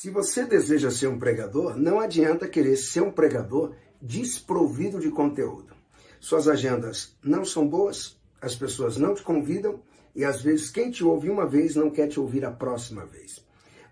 Se você deseja ser um pregador, não adianta querer ser um pregador desprovido de conteúdo. Suas agendas não são boas, as pessoas não te convidam e às vezes quem te ouve uma vez não quer te ouvir a próxima vez.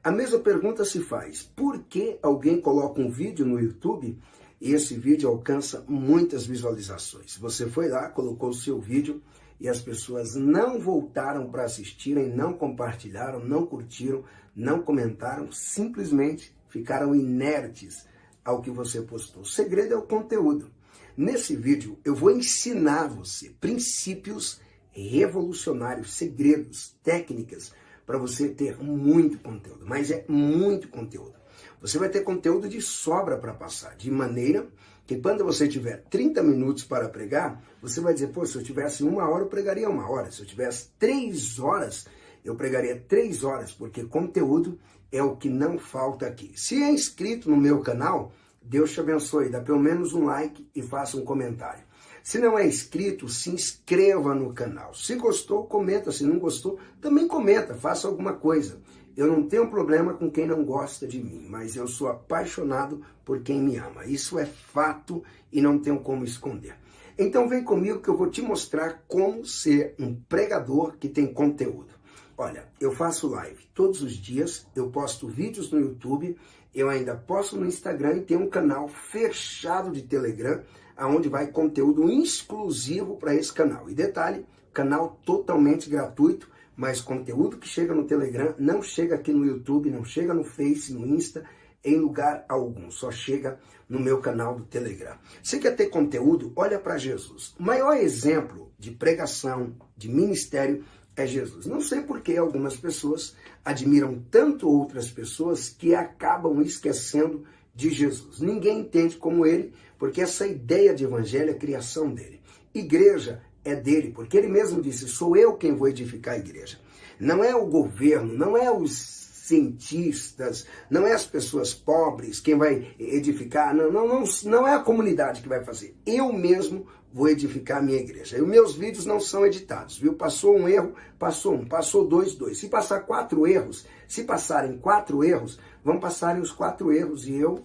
A mesma pergunta se faz: por que alguém coloca um vídeo no YouTube e esse vídeo alcança muitas visualizações? Você foi lá, colocou o seu vídeo e as pessoas não voltaram para assistirem, não compartilharam, não curtiram, não comentaram, simplesmente ficaram inertes ao que você postou. O segredo é o conteúdo. Nesse vídeo eu vou ensinar você princípios revolucionários, segredos, técnicas para você ter muito conteúdo, mas é muito conteúdo. Você vai ter conteúdo de sobra para passar, de maneira que quando você tiver 30 minutos para pregar, você vai dizer: pô, se eu tivesse 1 hora, eu pregaria 1 hora. Se eu tivesse 3 horas, eu pregaria 3 horas, porque conteúdo é o que não falta aqui. Se é inscrito no meu canal, Deus te abençoe, dá pelo menos um like e faça um comentário. Se não é inscrito, se inscreva no canal. Se gostou, comenta. Se não gostou, também comenta, faça alguma coisa. Eu não tenho problema com quem não gosta de mim, mas eu sou apaixonado por quem me ama. Isso é fato e não tenho como esconder. Então vem comigo que eu vou te mostrar como ser um pregador que tem conteúdo. Olha, eu faço live todos os dias, eu posto vídeos no YouTube, eu ainda posto no Instagram e tenho um canal fechado de Telegram, onde vai conteúdo exclusivo para esse canal. E detalhe, canal totalmente gratuito, mas conteúdo que chega no Telegram não chega aqui no YouTube, não chega no Face, no Insta, em lugar algum. Só chega no meu canal do Telegram. Você quer ter conteúdo? Olha para Jesus. O maior exemplo de pregação, de ministério, é Jesus. Não sei por que algumas pessoas admiram tanto outras pessoas que acabam esquecendo de Jesus. Ninguém entende como ele, porque essa ideia de evangelho é criação dele. Igreja é dele, porque ele mesmo disse: sou eu quem vou edificar a igreja. Não é o governo, não é os cientistas, não é as pessoas pobres quem vai edificar, não é a comunidade que vai fazer. Eu mesmo vou edificar a minha igreja. E os meus vídeos não são editados, viu? Passou um erro, passou um, passou dois. Se passar 4 erros, se passarem 4 erros, vão passarem os 4 erros e eu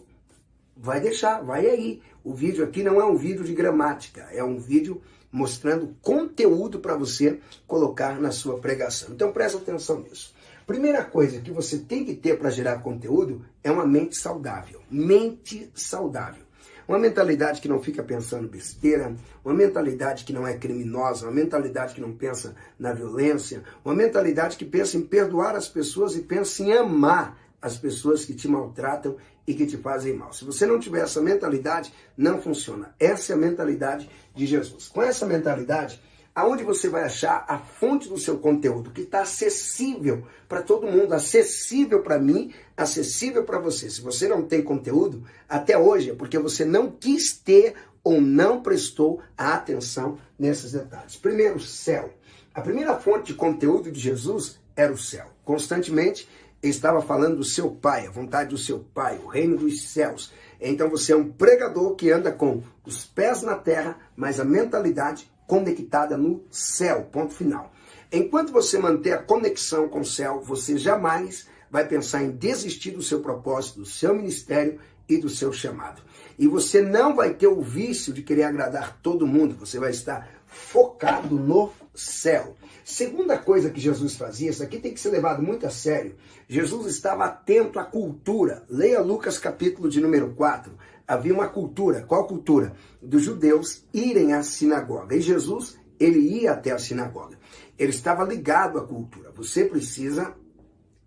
vai deixar, vai aí. O vídeo aqui não é um vídeo de gramática, é um vídeo mostrando conteúdo para você colocar na sua pregação. Então presta atenção nisso. Primeira coisa que você tem que ter para gerar conteúdo é uma mente saudável. Mente saudável. Uma mentalidade que não fica pensando besteira, uma mentalidade que não é criminosa, uma mentalidade que não pensa na violência, uma mentalidade que pensa em perdoar as pessoas e pensa em amar as pessoas que te maltratam e que te fazem mal. Se você não tiver essa mentalidade, não funciona. Essa é a mentalidade de Jesus. Com essa mentalidade, aonde você vai achar a fonte do seu conteúdo, que está acessível para todo mundo, acessível para mim, acessível para você. Se você não tem conteúdo, até hoje, é porque você não quis ter ou não prestou a atenção nesses detalhes. Primeiro, o céu. A primeira fonte de conteúdo de Jesus era o céu. Constantemente, ele estava falando do seu Pai, a vontade do seu Pai, o reino dos céus. Então você é um pregador que anda com os pés na terra, mas a mentalidade conectada no céu, ponto final. Enquanto você manter a conexão com o céu, você jamais vai pensar em desistir do seu propósito, do seu ministério e do seu chamado. E você não vai ter o vício de querer agradar todo mundo, você vai estar focado no céu. Segunda coisa que Jesus fazia, isso aqui tem que ser levado muito a sério, Jesus estava atento à cultura. Leia Lucas capítulo de número 4. Havia uma cultura, qual cultura? Dos judeus irem à sinagoga. E Jesus, ele ia até a sinagoga. Ele estava ligado à cultura. Você precisa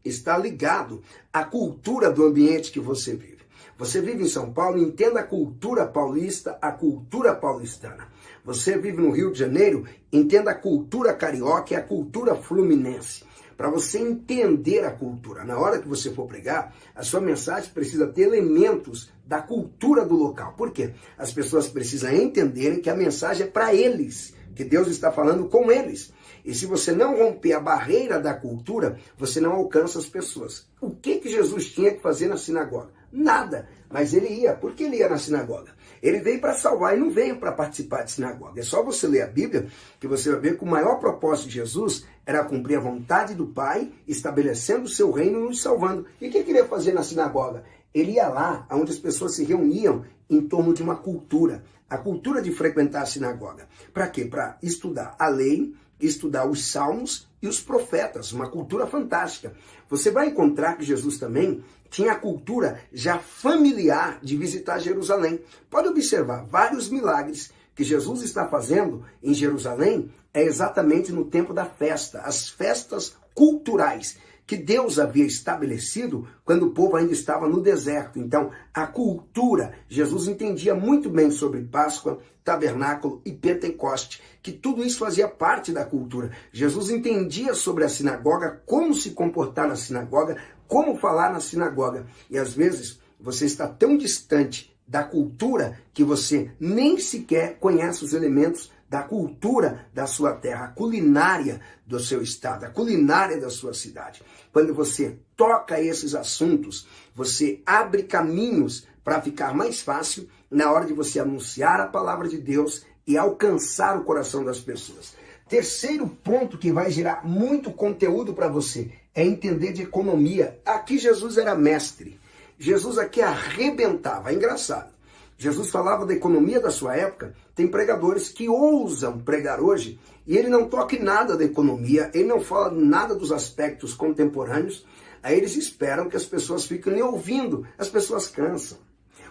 estar ligado à cultura do ambiente que você vive. Você vive em São Paulo, entenda a cultura paulista, a cultura paulistana. Você vive no Rio de Janeiro, entenda a cultura carioca e a cultura fluminense. Para você entender a cultura, na hora que você for pregar, a sua mensagem precisa ter elementos da cultura do local. Por quê? As pessoas precisam entenderem que a mensagem é para eles, que Deus está falando com eles. E se você não romper a barreira da cultura, você não alcança as pessoas. O que Jesus tinha que fazer na sinagoga? Nada. Mas ele ia. Por que ele ia na sinagoga? Ele veio para salvar e não veio para participar de sinagoga. É só você ler a Bíblia que você vai ver que o maior propósito de Jesus era cumprir a vontade do Pai, estabelecendo o seu reino e nos salvando. E o que ele ia fazer na sinagoga? Ele ia lá onde as pessoas se reuniam em torno de uma cultura. A cultura de frequentar a sinagoga. Para quê? Para estudar a lei, estudar os salmos e os profetas. Uma cultura fantástica. Você vai encontrar que Jesus também tinha a cultura já familiar de visitar Jerusalém. Pode observar, vários milagres que Jesus está fazendo em Jerusalém é exatamente no tempo da festa. As festas culturais que Deus havia estabelecido quando o povo ainda estava no deserto. Então, a cultura, Jesus entendia muito bem sobre Páscoa, tabernáculo e Pentecoste, que tudo isso fazia parte da cultura. Jesus entendia sobre a sinagoga, como se comportar na sinagoga, como falar na sinagoga. E às vezes, você está tão distante da cultura que você nem sequer conhece os elementos da cultura da sua terra, a culinária do seu estado, a culinária da sua cidade. Quando você toca esses assuntos, você abre caminhos para ficar mais fácil na hora de você anunciar a palavra de Deus e alcançar o coração das pessoas. Terceiro ponto que vai gerar muito conteúdo para você é entender de economia. Aqui Jesus era mestre. Jesus aqui arrebentava. É engraçado. Jesus falava da economia da sua época. Tem pregadores que ousam pregar hoje e ele não toca em nada da economia, ele não fala nada dos aspectos contemporâneos. Aí eles esperam que as pessoas fiquem ouvindo, as pessoas cansam.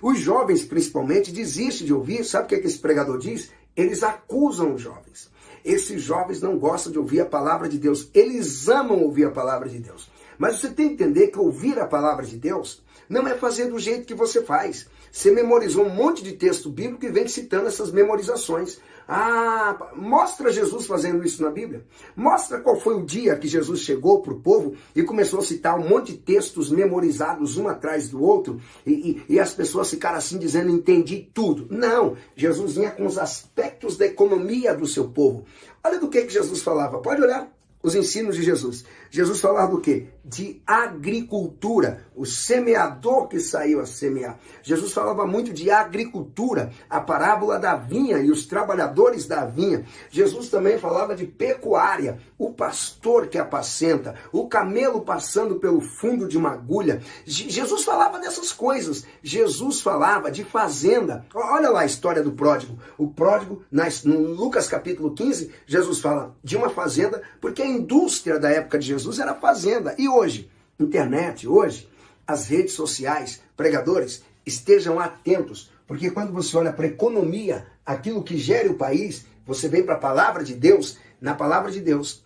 Os jovens, principalmente, desistem de ouvir. Sabe o que esse pregador diz? Eles acusam os jovens. Esses jovens não gostam de ouvir a palavra de Deus. Eles amam ouvir a palavra de Deus. Mas você tem que entender que ouvir a palavra de Deus não é fazer do jeito que você faz. Você memorizou um monte de texto bíblico e vem citando essas memorizações. Ah, mostra Jesus fazendo isso na Bíblia. Mostra qual foi o dia que Jesus chegou para o povo e começou a citar um monte de textos memorizados um atrás do outro e as pessoas ficaram assim dizendo, entendi tudo. Não, Jesus vinha com os aspectos da economia do seu povo. Olha do que Jesus falava, pode olhar os ensinos de Jesus. Jesus falava do quê? De agricultura, o semeador que saiu a semear. Jesus falava muito de agricultura, a parábola da vinha e os trabalhadores da vinha. Jesus também falava de pecuária, o pastor que apacenta, o camelo passando pelo fundo de uma agulha. Jesus falava dessas coisas. Jesus falava de fazenda. Olha lá a história do pródigo. O pródigo, no Lucas capítulo 15, Jesus fala de uma fazenda, porque a indústria da época de Jesus era fazenda. E hoje, internet, hoje, as redes sociais, pregadores, estejam atentos, porque quando você olha para a economia, aquilo que gera o país, você vem para a palavra de Deus, na palavra de Deus,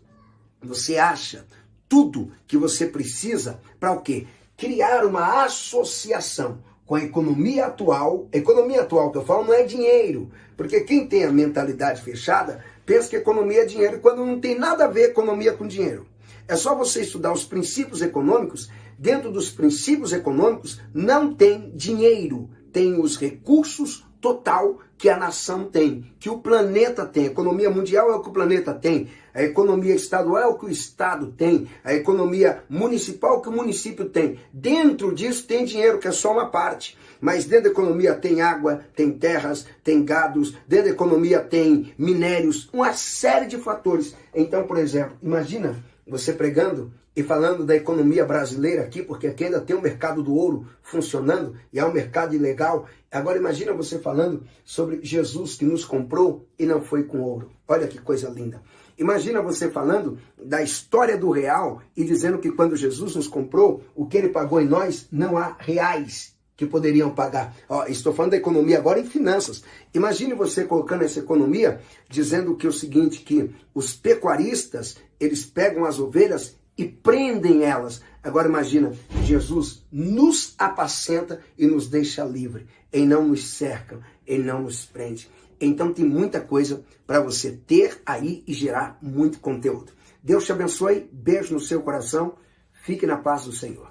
você acha tudo que você precisa para o quê? Criar uma associação com a economia atual. A economia atual que eu falo não é dinheiro, porque quem tem a mentalidade fechada pensa que economia é dinheiro quando não tem nada a ver economia com dinheiro. É só você estudar os princípios econômicos. Dentro dos princípios econômicos não tem dinheiro, tem os recursos total que a nação tem, que o planeta tem. A economia mundial é o que o planeta tem, a economia estadual é o que o estado tem, a economia municipal é o que o município tem. Dentro disso tem dinheiro, que é só uma parte. Mas dentro da economia tem água, tem terras, tem gados, dentro da economia tem minérios, uma série de fatores. Então, por exemplo, imagina você pregando e falando da economia brasileira aqui, porque aqui ainda tem o mercado do ouro funcionando e é um mercado ilegal. Agora imagina você falando sobre Jesus que nos comprou e não foi com ouro. Olha que coisa linda. Imagina você falando da história do real e dizendo que quando Jesus nos comprou, o que ele pagou em nós, não há reais que poderiam pagar. Estou falando da economia agora em finanças. Imagine você colocando essa economia, dizendo que o seguinte, que os pecuaristas, eles pegam as ovelhas e prendem elas. Agora imagina, Jesus nos apacenta e nos deixa livre. Ele não nos cerca, ele não nos prende. Então tem muita coisa para você ter aí e gerar muito conteúdo. Deus te abençoe, beijo no seu coração, fique na paz do Senhor.